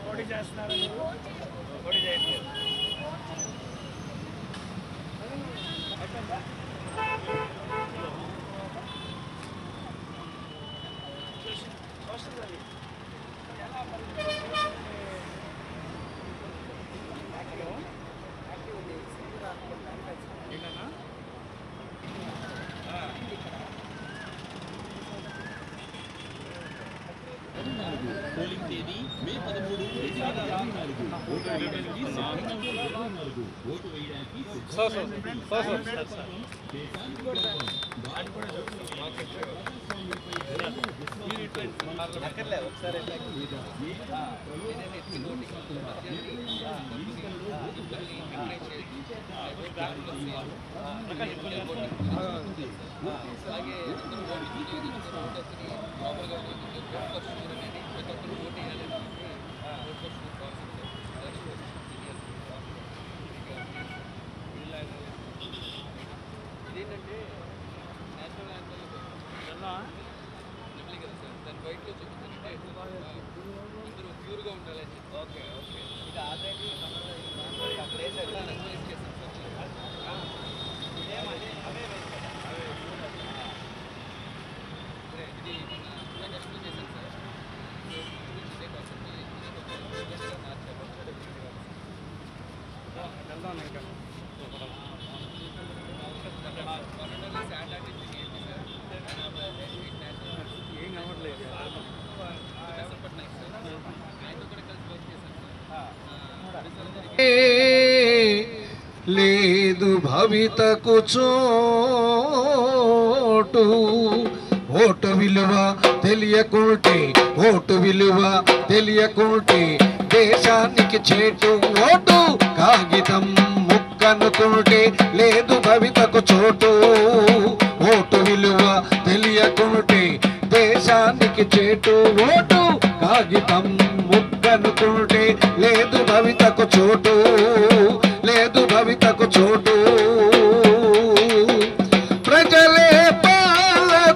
పోటీ చేస్తున్నారు, పోటీ చేయట్లేదు. పోలింగ్ తేదీ మే 13, 2024. ఓటు వేయడానికి ఇదేంటంటే నేషనల్ యాంథమ్ కదా సార్, దాని బయటలో చూపించాలంటే అందరూ ప్యూర్గా ఉండాలని చెప్పి. ఓకే ఓకే, ఇది ఆల్రెడీ అక్కడ వేసారు సార్, రంగోలి చేశారు సార్. ఇది మన నెక్స్ట్ చేశాను సార్. ఇదే కాన్సెప్ట్ ఏం కనబడలేదు లేదు భవితకు చోటు ఓటు విలువ తెలియకుంటే, ఓటు విలువ తెలియకుంటే దేశానికి చేటు. ఓటు కాగితం ముక్కనుకుంటే లేదు భవితకు చోటు. ఓటు విలువ తెలియకుంటే దేశానికి చేటు. ఓటు కాగితం ముక్కనుకుంటే లేదు భవితకు చోటు, లేదు భవితకు చోటు. ప్రజలే పాలకులవ్వాలి,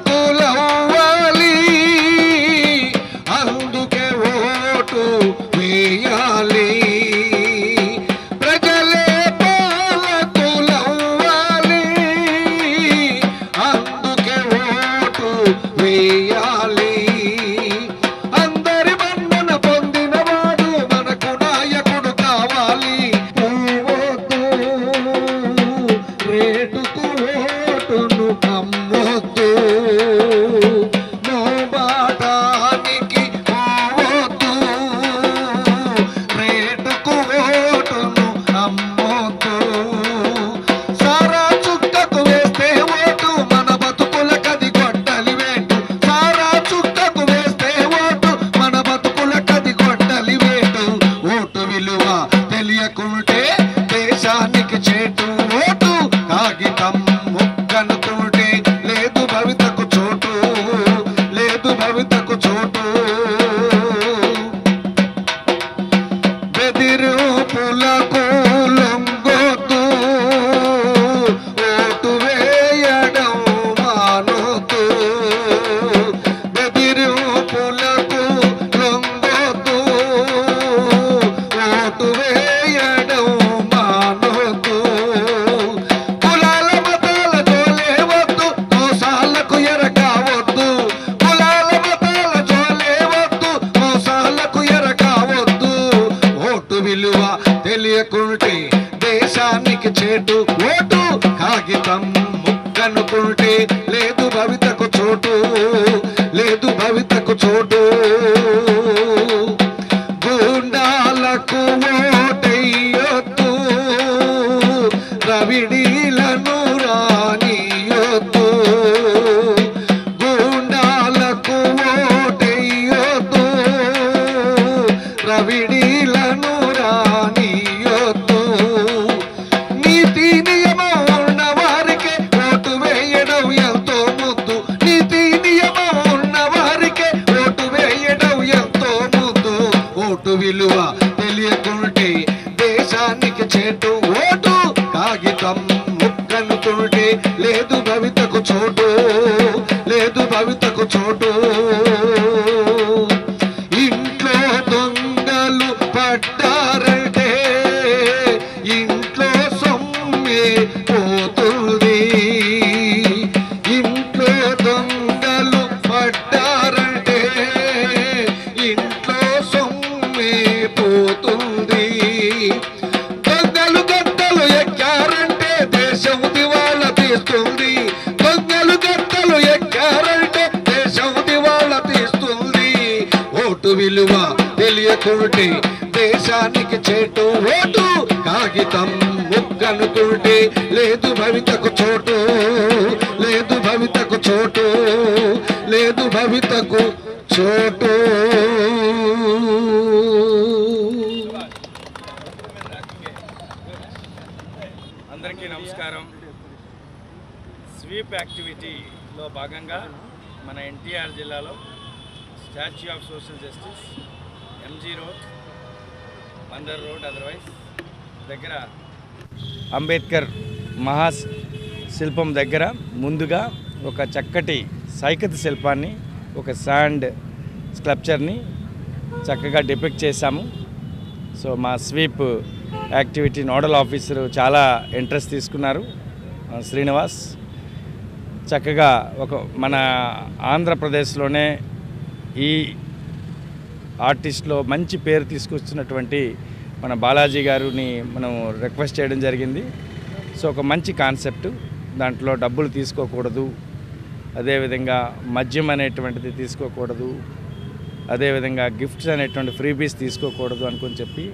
అందుకే ఓటు వేయాలి. ప్రజలే పాలకులవ్వాలి, అందుకే ఓటు వేయాలి. అందరి మన్నన పొందినవాడు మనకు నాయకుడు కావాలి. పోవద్దు రేటుకు ఓటును అమ్మొద్దు, మోబాటానికి పోవద్దు రేటుకు ఓటును అమ్మొద్దు. సారా చుక్కకు వేస్తే ఓటు మన బతుకులకది గొడ్డలి వేటు. సారా చుక్కకు వేస్తే ఓటు మన బతుకులకది గొడ్డలి వేటు. ఓటు విలువ తెలియకుంటే దేశానికి చేటు. ఓటు కాగితం ముక్కనుకుంటే లేదు భవితకు చోటు, లేదు భవితకు చోటు. బెదిరింపులకు లొంగొద్దు, ఓటు వేయడం మానొద్దు. బెదిరింపులకు లొంగొద్దు, ఓటు వేయడం మానొద్దు. కులాల మతాల జోలే వద్దు, మోసాలకు ఎరకావద్దు. కులాల మతాల జోలే వద్దు, మోసాలకు ఎరకావద్దు. ఓటు విలువ తెలియకుంటే దేశానికి చేటు. ఓటు కాగితం ముక్కనుకుంటే లేదు భవితకు చోటు, లేదు భవితకు చోటు. గూండాలకు ఓటెయ్యొద్దు, రవిడీలను రానియొద్దు. గూండాలకు ఓటెయ్యొద్దు, రవిడీలను రానియొద్దు. నీతి నియమం ఉన్న వారికే ఓటు వేయడం ఎంతో ముద్దు. నీతి నియమం ఉన్న వారికే ఓటు వేయడం ఎంతో ముద్దు. ఓటు విలువ తెలియకుంటే దేశానికి చేటు. ఓటు కాగితం ముక్కనుకుంటే లేదు భవితకు చోటు, లేదు భవితకు చోటు. ఇంట్లో దొంగలు చేస్తుంది. దొంగలు గట్టలు ఎక్కారంటే దేశం దివాళ తీస్తుంది. ఓటు విలువ తెలియకుంటే దేశానికి చేటు. ఓటు కాగితం ముక్కనుకుంటే లేదు భవితకు చోటు, లేదు భవితకు చోటు, లేదు భవితకు చోటు. అందరికీ నమస్కారం. స్వీప్ యాక్టివిటీలో భాగంగా మన ఎన్టీఆర్ జిల్లాలో statue of social justice, MG road, Bandar road otherwise దగ్గర అంబేద్కర్ మహాశిల్పం దగ్గర ముందుగా ఒక చక్కటి సైకత శిల్పాన్ని, ఒక శాండ్ స్కల్ప్చర్ని చక్కగా డిపిక్ట్ చేశాము. సో మా స్వీప్ యాక్టివిటీ నోడల్ ఆఫీసరు చాలా ఇంట్రెస్ట్ తీసుకున్నారు, శ్రీనివాస్. చక్కగా ఒక మన ఆంధ్రప్రదేశ్లోనే ఈ ఆర్టిస్ట్లో మంచి పేరు తీసుకొచ్చినటువంటి మన బాలాజీ గారిని మనం రిక్వెస్ట్ చేయడం జరిగింది. సో ఒక మంచి కాన్సెప్ట్, దాంట్లో డబ్బులు తీసుకోకూడదు, అదేవిధంగా మద్యం అనేటువంటిది తీసుకోకూడదు, అదేవిధంగా గిఫ్ట్స్ అనేటువంటి ఫ్రీబీస్ తీసుకోకూడదు అనుకొని చెప్పి,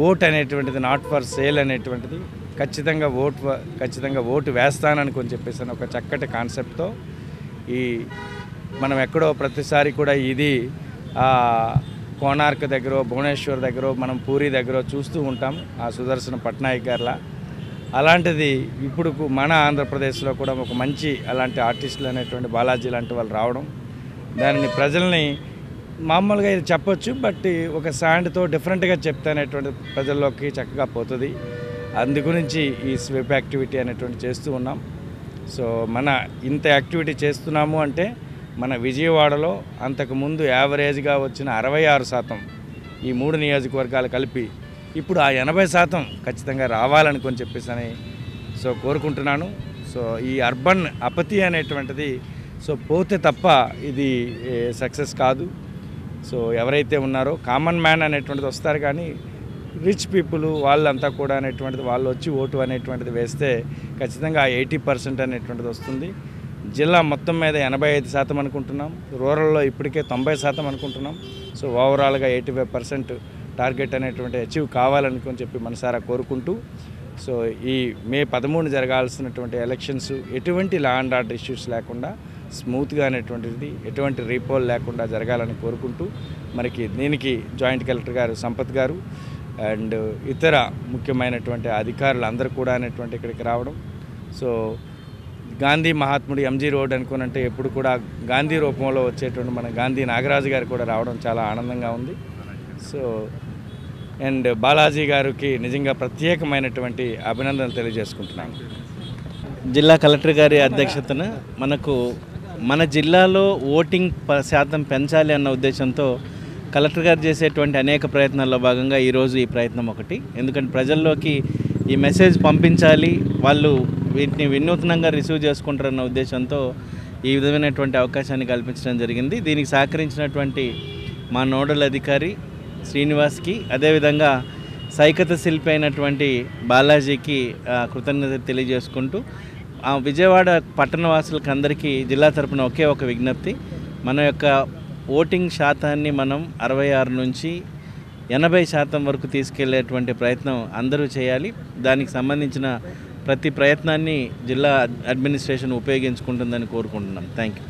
ఓట్ అనేటువంటిది నాట్ ఫర్ సేల్ అనేటువంటిది ఖచ్చితంగా ఓటు వేస్తాననుకొని చెప్పేసి ఒక చక్కటి కాన్సెప్ట్తో ఈ మనం ఎక్కడో ప్రతిసారి కూడా ఇది కోనార్క్ దగ్గర, భువనేశ్వర్ దగ్గర, మనం పూరి దగ్గర చూస్తూ ఉంటాం ఆ సుదర్శన పట్నాయక్ గారిలా. అలాంటిది ఇప్పుడు మన ఆంధ్రప్రదేశ్లో కూడా ఒక మంచి అలాంటి ఆర్టిస్టులు అనేటువంటి బాలాజీ లాంటి వాళ్ళు రావడం, దానిని ప్రజల్ని మామూలుగా ఇది చెప్పొచ్చు, బట్ ఒక శాండ్తో డిఫరెంట్గా చెప్తానేటువంటి ప్రజల్లోకి చక్కగా పోతుంది. అందు గురించి ఈ స్వీప్ యాక్టివిటీ అనేటువంటి చేస్తూ ఉన్నాం. సో మన ఇంత యాక్టివిటీ చేస్తున్నాము అంటే మన విజయవాడలో అంతకుముందు యావరేజ్గా వచ్చిన 66% ఈ 3 నియోజకవర్గాలు కలిపి ఇప్పుడు ఆ 80% ఖచ్చితంగా రావాలనుకొని చెప్పేసి సో కోరుకుంటున్నాను. సో ఈ అర్బన్ అపతి అనేటువంటిది సో పోతే తప్ప ఇది సక్సెస్ కాదు. సో ఎవరైతే ఉన్నారో కామన్ మ్యాన్ అనేటువంటిది వస్తారు, కానీ రిచ్ పీపుల్ వాళ్ళంతా కూడా అనేటువంటిది వాళ్ళు వచ్చి ఓటు అనేటువంటిది వేస్తే ఖచ్చితంగా 80% అనేటువంటిది వస్తుంది. జిల్లా మొత్తం మీద 85% అనుకుంటున్నాం, రూరల్లో ఇప్పటికే 90% అనుకుంటున్నాం. సో ఓవరాల్గా 85% టార్గెట్ అనేటువంటి అచీవ్ కావాలనుకొని చెప్పి మనసారా కోరుకుంటూ, సో ఈ మే 13 జరగాల్సినటువంటి ఎలక్షన్స్ ఎటువంటి లా అండ్ ఆర్డర్ ఇష్యూస్ లేకుండా స్మూత్గా అనేటువంటిది, ఎటువంటి రీపోల్ లేకుండా జరగాలని కోరుకుంటూ, మనకి దీనికి జాయింట్ కలెక్టర్ గారు సంపత్ గారు అండ్ ఇతర ముఖ్యమైనటువంటి అధికారులు అందరూ కూడా అనేటువంటి ఇక్కడికి రావడం. సో గాంధీ మహాత్ముడు ఎంజీ రోడ్ అనుకునంటే ఎప్పుడు కూడా గాంధీ రూపంలో వచ్చేటువంటి మన గాంధీ నాగరాజు గారు కూడా రావడం చాలా ఆనందంగా ఉంది. సో అండ్ బాలాజీ గారికి నిజంగా ప్రత్యేకమైనటువంటి అభినందనలు తెలియజేసుకుంటున్నాను. జిల్లా కలెక్టర్ గారి అధ్యక్షతన మన జిల్లాలో ఓటింగ్ శాతం పెంచాలి అన్న ఉద్దేశంతో కలెక్టర్ గారు చేసేటువంటి అనేక ప్రయత్నాల్లో భాగంగా ఈరోజు ఈ ప్రయత్నం ఒకటి. ఎందుకంటే ప్రజల్లోకి ఈ మెసేజ్ పంపించాలి, వాళ్ళు వీటిని వినూత్నంగా రిసీవ్ చేసుకుంటారన్న ఉద్దేశంతో ఈ విధమైనటువంటి అవకాశాన్ని కల్పించడం జరిగింది. దీనికి సహకరించినటువంటి మా నోడల్ అధికారి శ్రీనివాస్కి, అదేవిధంగా సైకత శిల్పి అయినటువంటి బాలాజీకి కృతజ్ఞత తెలియజేసుకుంటూ, విజయవాడ పట్టణవాసులకు అందరికీ జిల్లా తరపున ఒకే ఒక విజ్ఞప్తి, మన యొక్క ఓటింగ్ శాతాన్ని మనం 66 నుంచి 80% వరకు తీసుకెళ్లేటువంటి ప్రయత్నం అందరూ చేయాలి. దానికి సంబంధించిన ప్రతి ప్రయత్నాన్ని జిల్లా అడ్మినిస్ట్రేషన్ ఉపయోగించుకుంటుందని కోరుకుంటున్నాం. Thank you.